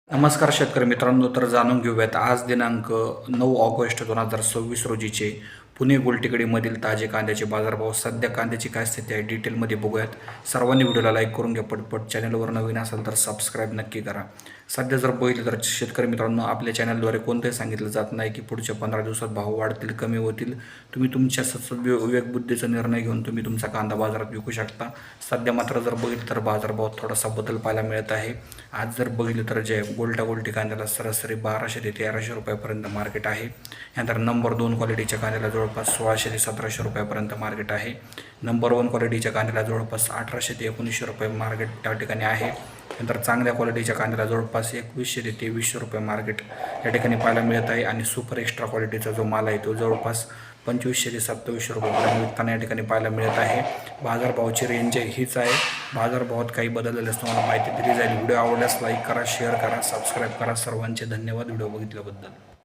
नमस्कार शेतकरी मित्रांनो, तर जाणून घेऊयात आज दिनांक 9 ऑगस्ट 2026 रोजीचे पुणे गोलटेकडीमधील ताजे कांद्याचे बाजारभाव. सध्या कांद्याची काय स्थिती आहे डिटेलमध्ये बघूयात. सर्वांनी व्हिडिओला लाईक करून घ्या पटपट. चॅनलवर नवीन असेल तर सबस्क्राईब नक्की करा. सध्या जर बघितलं तर शेतकरी मित्रांनो, आपल्या चॅनलद्वारे कोणतंही सांगितलं जात नाही की पुढच्या 15 दिवसात भाव वाढतील कमी होतील. तुम्ही तुमच्या विवेकबुद्धीचा निर्णय घेऊन तुम्ही तुमचा कांदा बाजारात विकू शकता. सध्या मात्र जर बघितलं तर बाजारभावात थोडासा बदल पाहायला मिळत आहे. आज जर बघितलं तर जे गोल्टी कांद्याला सरासरी 1200 ते 1300 रुपयापर्यंत मार्केट आहे. यानंतर नंबर 2 क्वालिटीच्या कांद्याला जवळपास 1600 ते 1700 रुपयापर्यंत मार्केट आहे. नंबर 1 क्वालिटीच्या कांद्याला जवळपास 1800 ते 1900 रुपये मार्केट त्या ठिकाणी आहे. नंतर चांगल्या क्वालिटीच्या कांद्याला जवळपास 2100 ते 2300 रुपये मार्केट या ठिकाणी पाहायला मिळत आहे. आणि सुपर एक्स्ट्रा क्वालिटीचा जो माल आहे तो जवळपास 2500 ते 2700 रुपये विकताना या ठिकाणी पाहायला मिळत आहे. बाजारभावाची रेंज हीच आहे. बाजारभावात काही बदललेल्यास तुम्हाला माहिती दिली जाईल. व्हिडिओ आवडल्यास लाईक करा, शेअर करा, सबस्क्राईब करा. सर्वांचे धन्यवाद व्हिडिओ बघितल्याबद्दल.